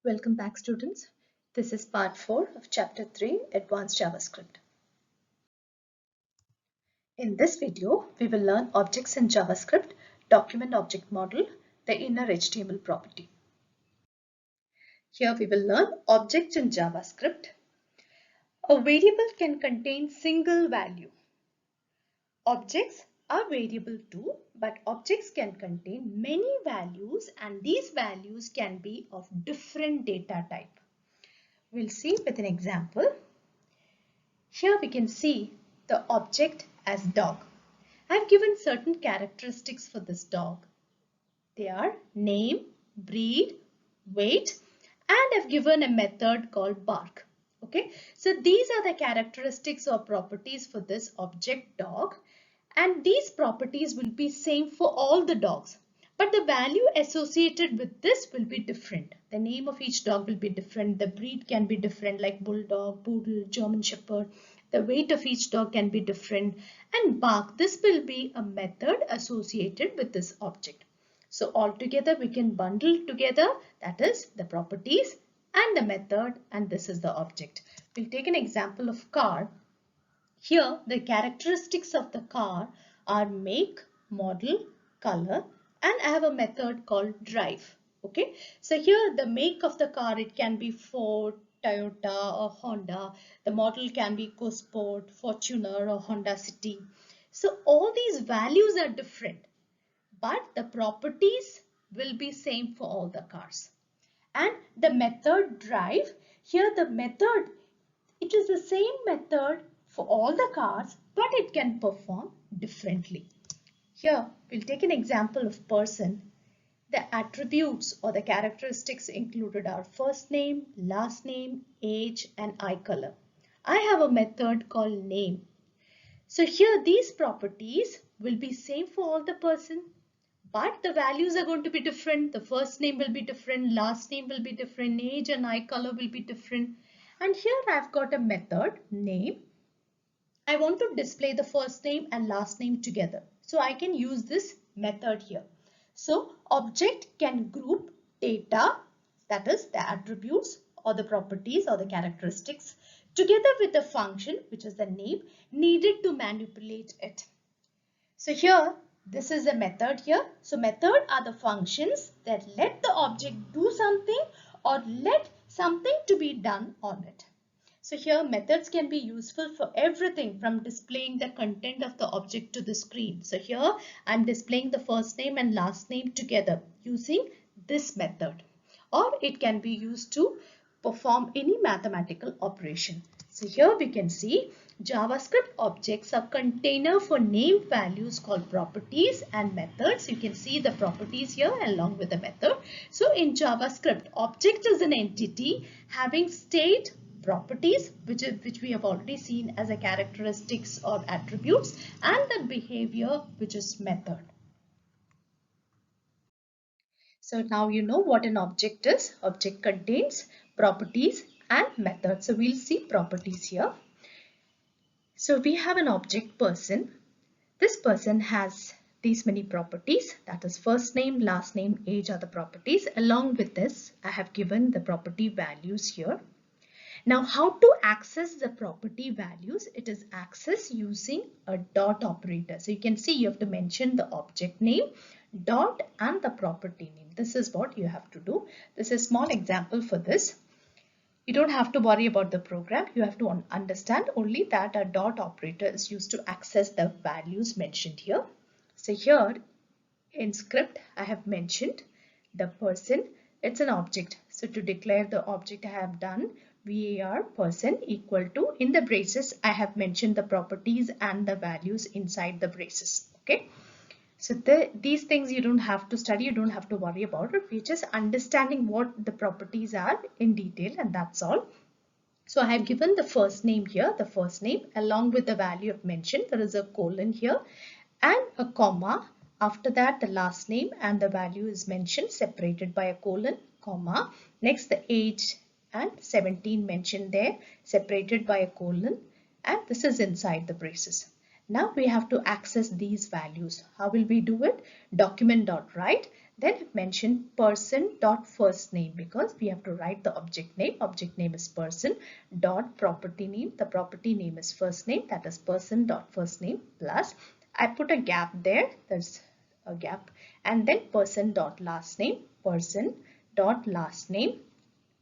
Welcome back, students. This is part 4 of Chapter 3, Advanced JavaScript. In this video, we will learn objects in JavaScript, document object model, the InnerHTML property. Here we will learn objects in JavaScript. A variable can contain single value. Objects are variable too, but objects can contain many values and these values can be of different data type. We'll see with an example. Here we can see the object as dog. I've given certain characteristics for this dog. They are name, breed, weight, and I've given a method called bark. Okay, so these are the characteristics or properties for this object dog, and these properties will be same for all the dogs. But the value associated with this will be different. The name of each dog will be different. The breed can be different, like bulldog, poodle, German shepherd. The weight of each dog can be different. And bark, this will be a method associated with this object. So altogether we can bundle together, that is the properties and the method, and this is the object. We'll take an example of car. Here the characteristics of the car are make, model, color, and I have a method called drive. Okay, so here the make of the car, it can be Ford, Toyota or Honda. The model can be EcoSport, Fortuner or Honda City. So all these values are different, but the properties will be same for all the cars. And the method drive, here the method, it is the same method for all the cars, but it can perform differently. Here we'll take an example of person. The attributes or the characteristics included are first name, last name, age, and eye color. I have a method called name. So here these properties will be same for all the person, but the values are going to be different. The first name will be different, last name will be different, age and eye color will be different. And here I've got a method name. I want to display the first name and last name together. So I can use this method here. So object can group data, that is the attributes or the properties or the characteristics, together with the function, which is the name, needed to manipulate it. So here this is a method here. So method are the functions that let the object do something or let something to be done on it. So here methods can be useful for everything from displaying the content of the object to the screen. So here I'm displaying the first name and last name together using this method, or it can be used to perform any mathematical operation. So here we can see JavaScript objects are container for named values called properties and methods. You can see the properties here along with the method. So in JavaScript, object is an entity having state, properties, which we have already seen as a characteristics or attributes, and the behavior, which is method. So now you know what an object is. Object contains properties and methods. So we'll see properties here. So we have an object person. This person has these many properties, that is first name, last name, age are the properties. Along with this, I have given the property values here. Now how to access the property values? It is accessed using a dot operator. So you can see you have to mention the object name, dot, and the property name. This is what you have to do. This is a small example for this. You don't have to worry about the program. You have to understand only that a dot operator is used to access the values mentioned here. So here in script, I have mentioned the person. It's an object. So to declare the object, I have done var person equal to, in the braces, I have mentioned the properties and the values inside the braces. Okay. So these things you don't have to study, you don't have to worry about it. We're just understanding what the properties are in detail, and that's all. So I have given the first name here, the first name along with the value I've mentioned. There is a colon here and a comma. After that, the last name and the value is mentioned separated by a colon, comma. Next, the age and 17 mentioned there, separated by a colon, and this is inside the braces. Now we have to access these values. How will we do it? Document.write. Then I've mentioned person dot first name because we have to write the object name. Object name is person dot property name. The property name is first name, that is person dot first name, plus I put a gap there. There's a gap, and then person dot last name. Person dot last name.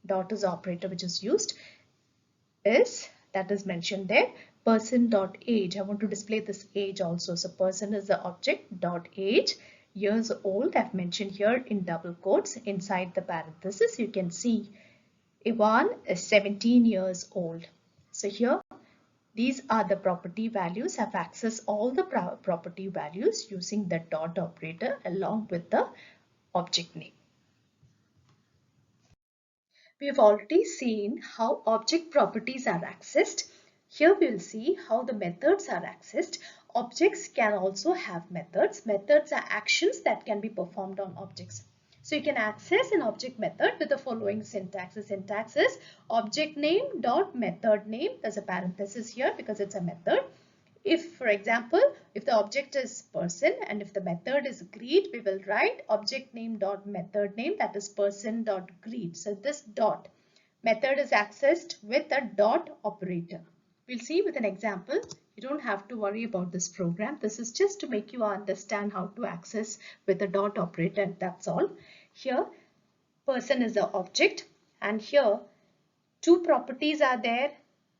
Dot is the operator which is used, is that is mentioned there. Person dot age. I want to display this age also. So person is the object dot age. Years old I've mentioned here in double quotes. Inside the parenthesis you can see Ivan is 17 years old. So here these are the property values. I've accessed all the property values using the dot operator along with the object name. We have already seen how object properties are accessed. Here we will see how the methods are accessed. Objects can also have methods. Methods are actions that can be performed on objects. So you can access an object method with the following syntax. The syntax is object name dot method name. There's a parenthesis here because it's a method. If, for example, if the object is person and if the method is greet, we will write object name dot method name, that is person dot greet. So this dot method is accessed with a dot operator. We'll see with an example. You don't have to worry about this program. This is just to make you understand how to access with a dot operator, and that's all. Here person is the object, and here two properties are there.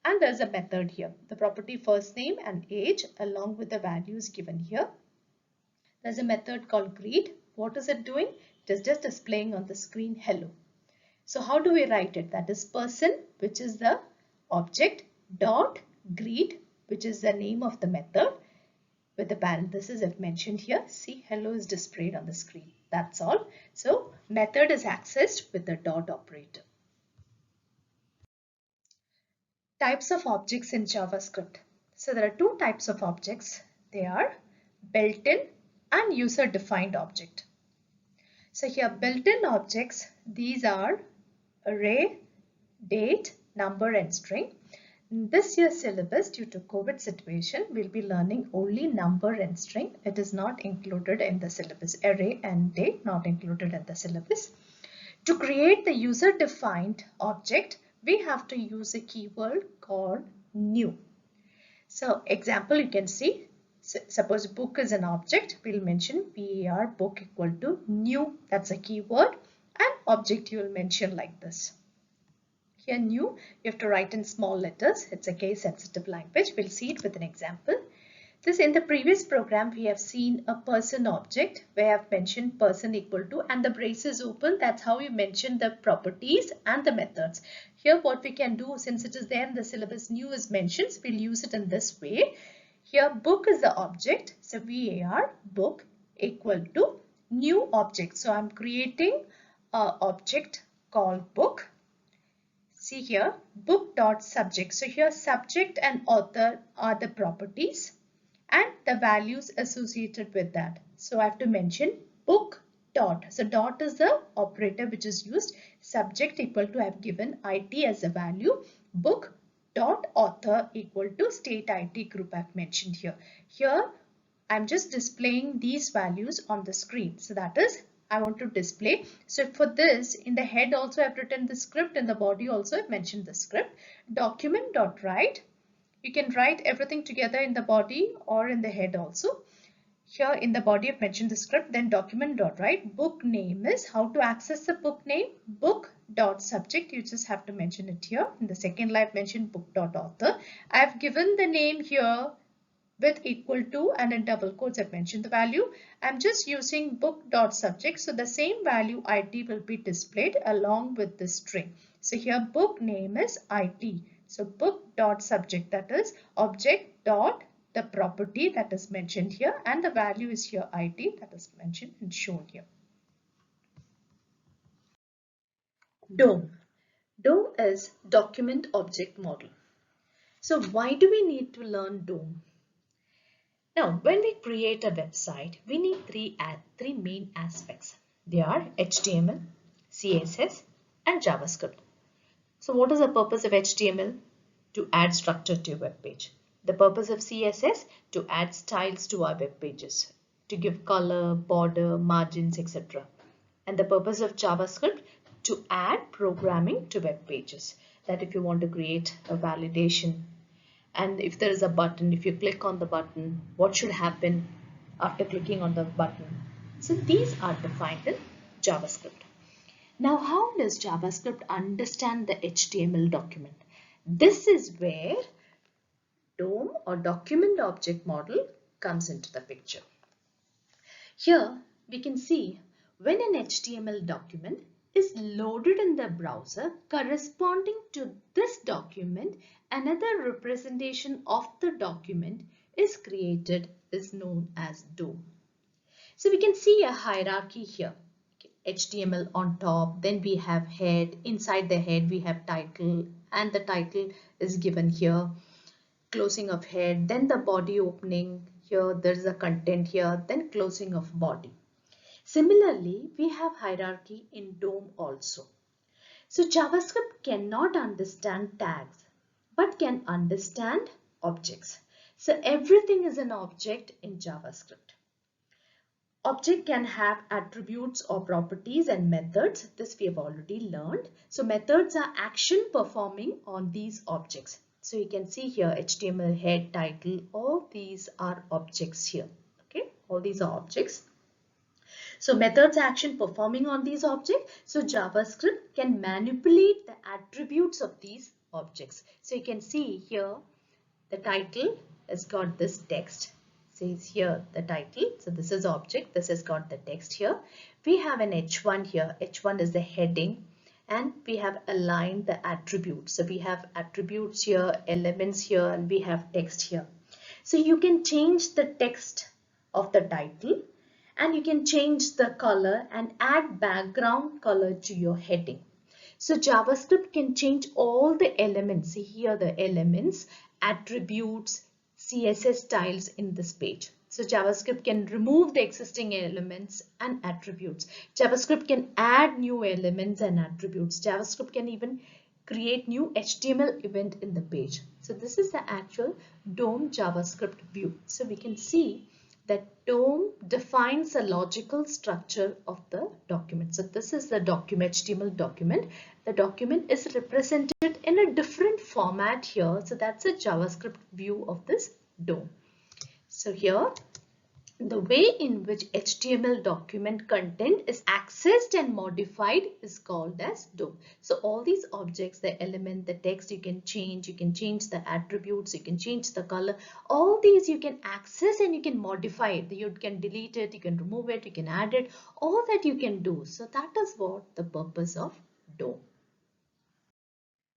And there's a method here, the property first name and age along with the values given here. There's a method called greet. What is it doing? It is just displaying on the screen hello. So how do we write it? That is person, which is the object, dot greet, which is the name of the method, with the parenthesis I've mentioned here. See, hello is displayed on the screen. That's all. So method is accessed with the dot operator. Types of objects in JavaScript. So there are two types of objects. They are built-in and user-defined object. So here built-in objects, these are array, date, number and string. In this year's syllabus, due to COVID situation, we'll be learning only number and string. It is not included in the syllabus. Array and date not included in the syllabus. To create the user-defined object, we have to use a keyword called new. So example, you can see, suppose book is an object, we'll mention var book equal to new. That's a keyword, and object you will mention like this. Here new, you have to write in small letters. It's a case sensitive language. We'll see it with an example. This in the previous program, we have seen a person object where I've mentioned person equal to and the braces open. That's how you mention the properties and the methods. Here what we can do, since it is there in the syllabus, new is mentioned, so we'll use it in this way. Here book is the object. So var book equal to new object. So I'm creating an object called book. See here book dot subject. So here subject and author are the properties and the values associated with that. So I have to mention book dot. So dot is the operator which is used. Subject equal to, I have given IT as a value. Book dot author equal to state IT group I have mentioned here. Here I'm just displaying these values on the screen. So that is I want to display. So for this, in the head also I've written the script, in the body also I've mentioned the script. Document dot write. You can write everything together in the body or in the head also. Here in the body I've mentioned the script, then document dot write. Book name is how to access the book name. Book dot subject, you just have to mention it here. In the second line I've mentioned book dot author. I've given the name here with equal to and in double quotes I've mentioned the value. I'm just using book dot subject, so the same value IT will be displayed along with the string. So here book name is IT. So book dot subject, that is object dot the property that is mentioned here, and the value is here IT, that is mentioned and shown here. DOM. DOM is document object model. So why do we need to learn DOM? Now, when we create a website, we need three main aspects. They are HTML, CSS, and JavaScript. So what is the purpose of HTML? To add structure to your web page. The purpose of CSS? To add styles to our web pages, to give color, border, margins, etc. And the purpose of JavaScript to add programming to web pages. That if you want to create a validation, and if there is a button, if you click on the button, what should happen after clicking on the button? So these are defined in JavaScript. Now, how does JavaScript understand the HTML document? This is where DOM or document object model comes into the picture. Here we can see when an HTML document is loaded in the browser corresponding to this document, another representation of the document is created, is known as DOM. So we can see a hierarchy here. HTML on top, then we have head, inside the head we have title, and the title is given here, closing of head, then the body opening, here there is a content here, then closing of body. Similarly, we have hierarchy in DOM also. So JavaScript cannot understand tags, but can understand objects. So everything is an object in JavaScript. Object can have attributes or properties and methods. This we have already learned. So methods are action performing on these objects. So you can see here HTML, head, title, all these are objects here. Okay, all these are objects. So methods action performing on these objects. So JavaScript can manipulate the attributes of these objects. So you can see here the title has got this text. Says here the title. So this is object. This has got the text here. We have an H1 here. H1 is the heading. And we have aligned the attributes. So we have attributes here, elements here, and we have text here. So you can change the text of the title, and you can change the color and add background color to your heading. So JavaScript can change all the elements. See here the elements, attributes, CSS styles in this page. So JavaScript can remove the existing elements and attributes. JavaScript can add new elements and attributes. JavaScript can even create new HTML event in the page. So this is the actual DOM JavaScript view. So we can see that DOM defines a logical structure of the document. So this is the document, HTML document. The document is represented in a different format here. So that's a JavaScript view of this DOM. So here, the way in which HTML document content is accessed and modified is called as DOM. So all these objects, the element, the text, you can change the attributes, you can change the color. All these you can access and you can modify it. You can delete it, you can remove it, you can add it, all that you can do. So that is what the purpose of DOM.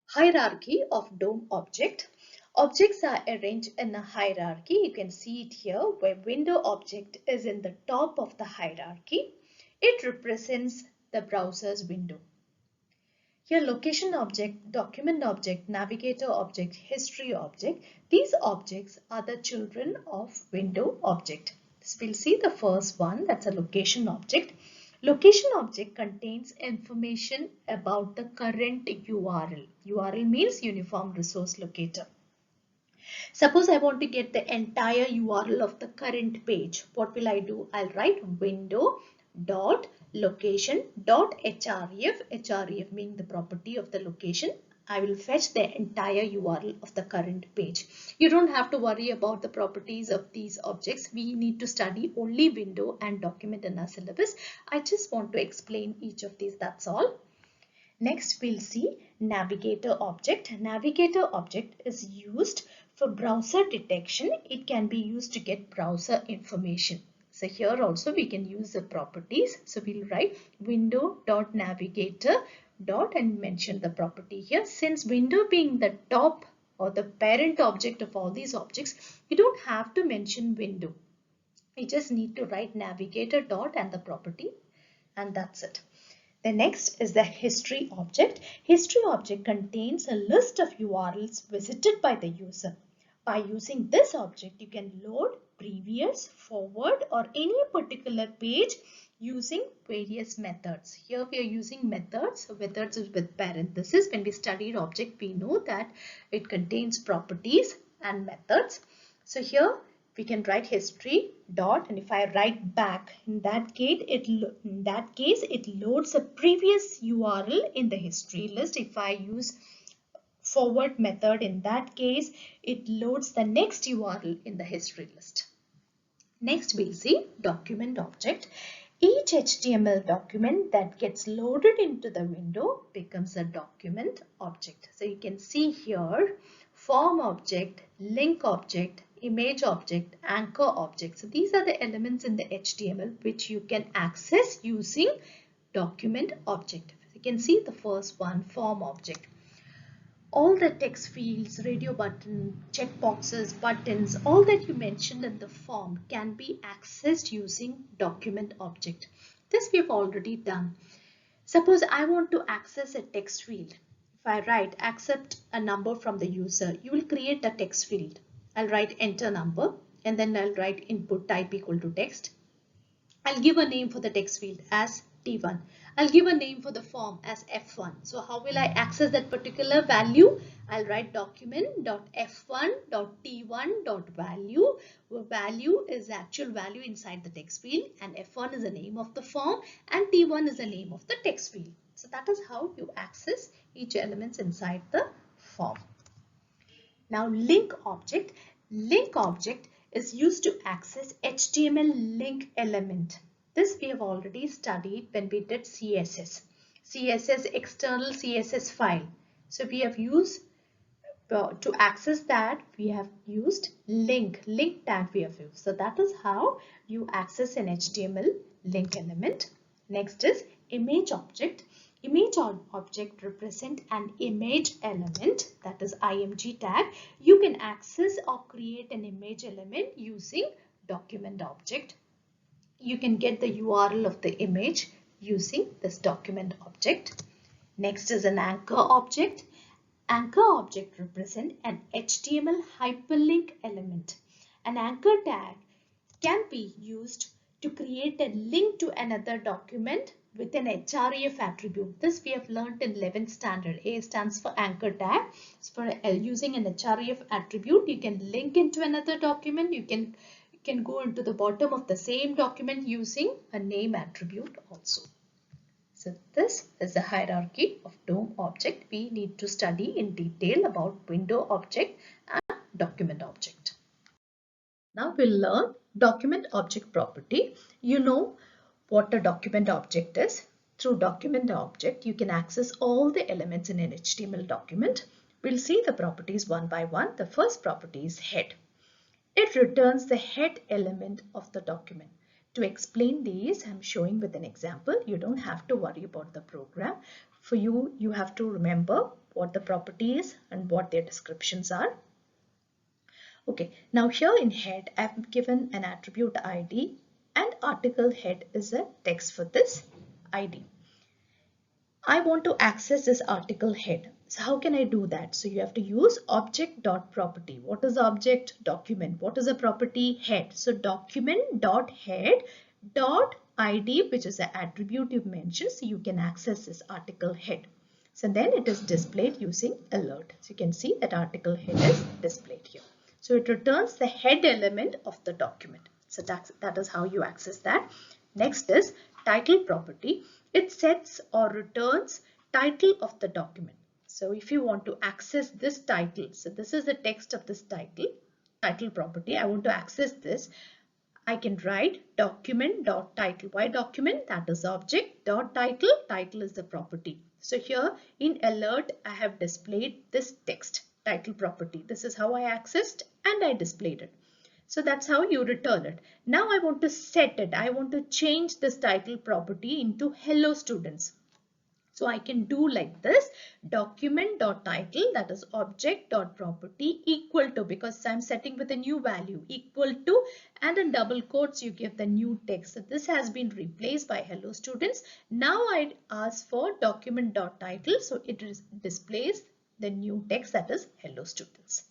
Hierarchy of DOM object. Objects are arranged in a hierarchy. You can see it here where window object is in the top of the hierarchy. It represents the browser's window. Here location object, document object, navigator object, history object. These objects are the children of window object. So we'll see the first one, that's a location object. Location object contains information about the current URL. URL means Uniform Resource Locator. Suppose I want to get the entire URL of the current page. What will I do? I'll write window.location.href. href meaning the property of the location. I will fetch the entire URL of the current page. You don't have to worry about the properties of these objects. We need to study only window and document in our syllabus. I just want to explain each of these, that's all. Next, we'll see navigator object. Navigator object is used for browser detection. It can be used to get browser information. So here also we can use the properties. So we'll write window.navigator and mention the property here. Since window being the top or the parent object of all these objects, you don't have to mention window. You just need to write navigator dot and the property, and that's it. The next is the history object. History object contains a list of URLs visited by the user. By using this object, you can load previous, forward, or any particular page using various methods. Here we are using methods. So methods is with parenthesis. When we studied object, we know that it contains properties and methods. So here we can write history dot, and if I write back, in that case it loads a previous URL in the history list. If I use forward method, in that case it loads the next URL in the history list. Next we'll see document object. Each HTML document that gets loaded into the window becomes a document object. So you can see here form object, link object, image object, anchor object. So these are the elements in the HTML which you can access using document object. You can see the first one, form object. All the text fields, radio button, checkboxes, buttons, all that you mentioned in the form can be accessed using document object. This we have already done. Suppose I want to access a text field. If I write accept a number from the user, you will create a text field. I'll write enter number and then I'll write input type equal to text. I'll give a name for the text field as T1. I'll give a name for the form as F1. So how will I access that particular value? I'll write document.f1.t1.value, where value is actual value inside the text field and F1 is the name of the form and T1 is the name of the text field. So that is how you access each element inside the form. Now link object. Link object is used to access HTML link element. This we have already studied when we did CSS. CSS, external CSS file. So we have used, to access that, we have used link tag we have used. So that is how you access an HTML link element. Next is image object. Image object represent an image element, that is img tag. You can access or create an image element using document object. You can get the URL of the image using this document object. Next is an anchor object. Anchor object represent an HTML hyperlink element. An anchor tag can be used to create a link to another document with an href attribute. This we have learned in 11th standard. A stands for anchor tag. So for using an href attribute, you can link into another document. You can go into the bottom of the same document using a name attribute also. So this is the hierarchy of DOM object. We need to study in detail about window object and document object. Now we'll learn document object property. You know what a document object is. Through document object, you can access all the elements in an HTML document. We'll see the properties one by one. The first property is head. It returns the head element of the document. To explain these, I'm showing with an example. You don't have to worry about the program. For you, you have to remember what the property is and what their descriptions are. Okay, now here in head, I've given an attribute ID and article head is a text for this ID. I want to access this article head. So how can I do that? So you have to use object.property. What is the object? Document. What is the property? Head. So document.head.id, which is the attribute you mentioned. So you can access this article head. So then it is displayed using alert. So you can see that article head is displayed here. So it returns the head element of the document. So that is how you access that. Next is title property. It sets or returns title of the document. So if you want to access this title, so this is the text of this title property. I want to access this. I can write document.title. Why document? That is object. Title. Title is the property. So here in alert, I have displayed this text title property. This is how I accessed and I displayed it. So that's how you return it. Now I want to set it. I want to change this title property into hello students. So I can do like this, document.title, that is object.property equal to, because I'm setting with a new value, equal to, and in double quotes you give the new text. So this has been replaced by hello students. Now I ask for document.title, so it displays the new text, that is hello students.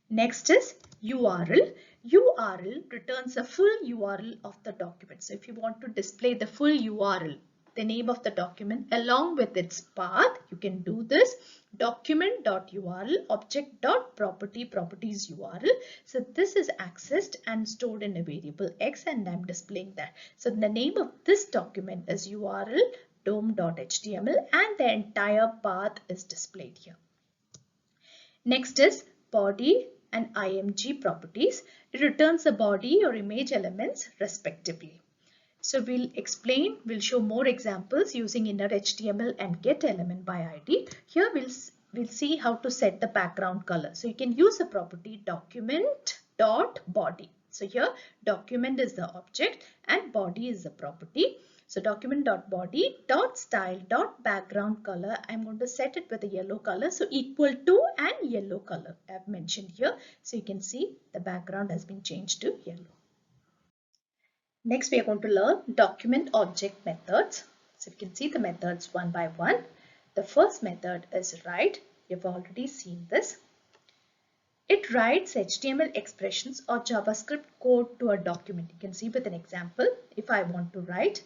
Next is URL. URL returns a full URL of the document. So if you want to display the full URL, the name of the document along with its path, you can do this. document.url, object.property, properties URL. So this is accessed and stored in a variable X, and I'm displaying that. So the name of this document is URL dom.html, and the entire path is displayed here. Next is body and img properties. It returns the body or image elements respectively. So we'll show more examples using InnerHTML and getElementById. Here we'll see how to set the background color. So you can use the property document.body. So here document is the object and body is the property. So document.body.style.background color, I'm going to set it with a yellow color. So equal to and yellow color I've mentioned here. So you can see the background has been changed to yellow. Next, we are going to learn document object methods. So you can see the methods one by one. The first method is write. You've already seen this. It writes HTML expressions or JavaScript code to a document. You can see with an example. If I want to write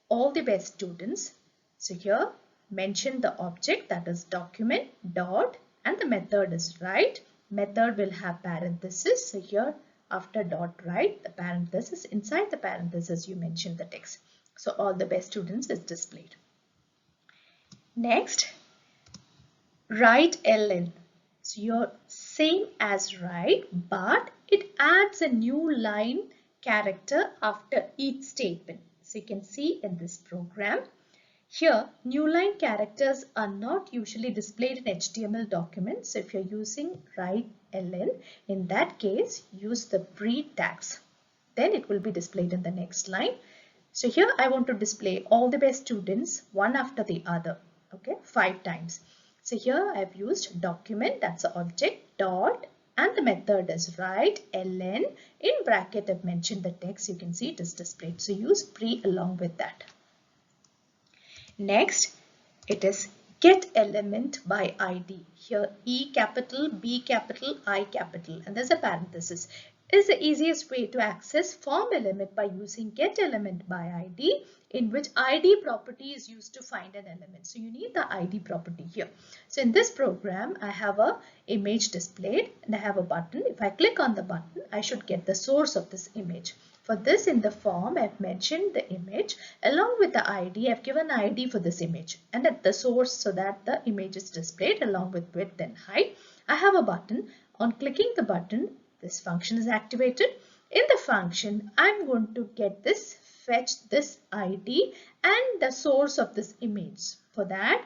all the best students, so here mention the object, that is document dot, and the method is write. Method will have parenthesis. So here after dot write, the parenthesis, inside the parenthesis you mention the text. So all the best students is displayed. Next, write ln. So you're same as write, but it adds a new line character after each statement. So you can see in this program, here new line characters are not usually displayed in HTML documents. So if you're using write ln, in that case use the breed tags, then it will be displayed in the next line. So here I want to display all the best students one after the other, okay, 5 times. So here I've used document, that's the object, dot, and the method is write ln. In bracket I've mentioned the text, you can see it is displayed. So use pre along with that. Next, it is get element by ID. Here E capital, B capital, I capital, and there's a parenthesis. Is the easiest way to access form element by using get element by ID, in which ID property is used to find an element. So you need the ID property here. So in this program, I have a image displayed and I have a button. If I click on the button, I should get the source of this image. For this, in the form, I've mentioned the image along with the ID. I've given ID for this image and at the source so that the image is displayed along with width and height. I have a button. On clicking the button, this function is activated. In the function, I'm going to get this, fetch this ID and the source of this image. For that,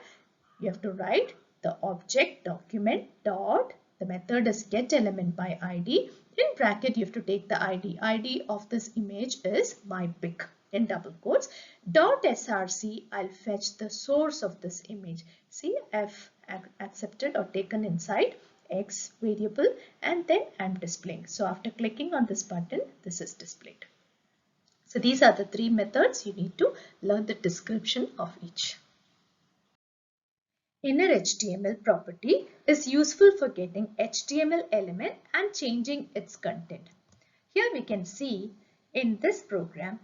you have to write the object document dot, the method is get element by ID. In bracket, you have to take the ID. ID of this image is my pic in double quotes. Dot src, I'll fetch the source of this image. See, I've accepted or taken inside X variable and then I'm displaying. So after clicking on this button, this is displayed. So these are the 3 methods. You need to learn the description of each. InnerHTML property is useful for getting HTML element and changing its content. Here we can see in this program,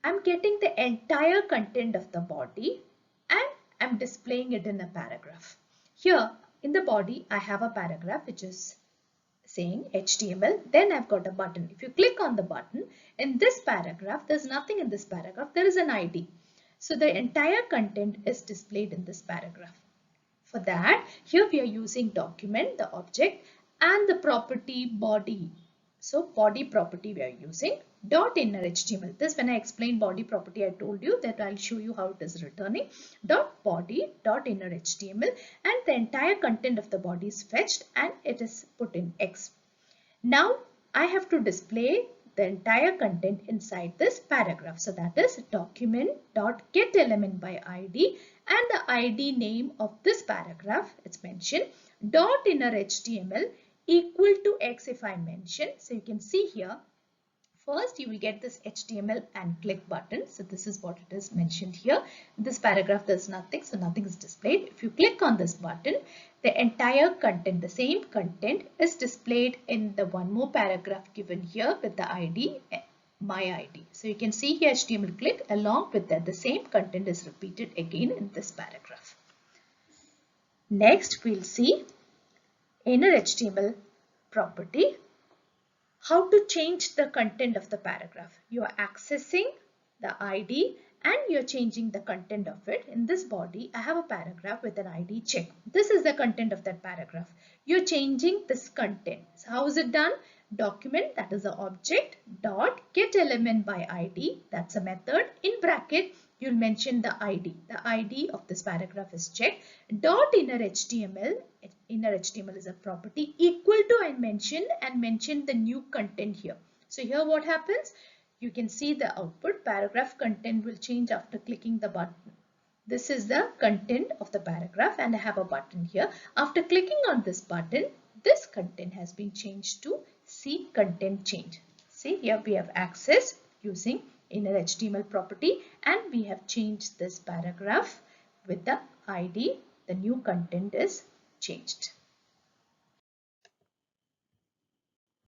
I'm getting the entire content of the body and I'm displaying it in a paragraph. Here in the body, I have a paragraph which is saying HTML. Then I've got a button. If you click on the button, in this paragraph, there's nothing in this paragraph. There is an ID. So the entire content is displayed in this paragraph. For that, here we are using document, the object, and the property body. So body property we are using dot InnerHTML. This, when I explained body property, I told you that I'll show you how it is returning. Dot body dot InnerHTML, and the entire content of the body is fetched and it is put in X. Now I have to display the entire content inside this paragraph. So that is document.getElementById, and the ID name of this paragraph, it's mentioned dot InnerHTML equal to X if I mention. So you can see here, first you will get this HTML and click button. So this is what it is mentioned here. In this paragraph there's nothing, so nothing is displayed. If you click on this button, the entire content, the same content is displayed in the one more paragraph given here with the ID, my ID. So you can see here HTML click, along with that the same content is repeated again in this paragraph. Next, we'll see InnerHTML property. How to change the content of the paragraph. You are accessing the ID and you're changing the content of it. In this body, I have a paragraph with an ID check. This is the content of that paragraph. You're changing this content. So how is it done? Document, that is the object, dot get element by ID, that's a method. In bracket, you'll mention the ID. The ID of this paragraph is checked. Dot InnerHTML. InnerHTML is a property equal to I mention the new content here. So here what happens? You can see the output. Paragraph content will change after clicking the button. This is the content of the paragraph and I have a button here. After clicking on this button, this content has been changed to see content change. See, here we have access using InnerHTML property and we have changed this paragraph with the ID. The new content is changed.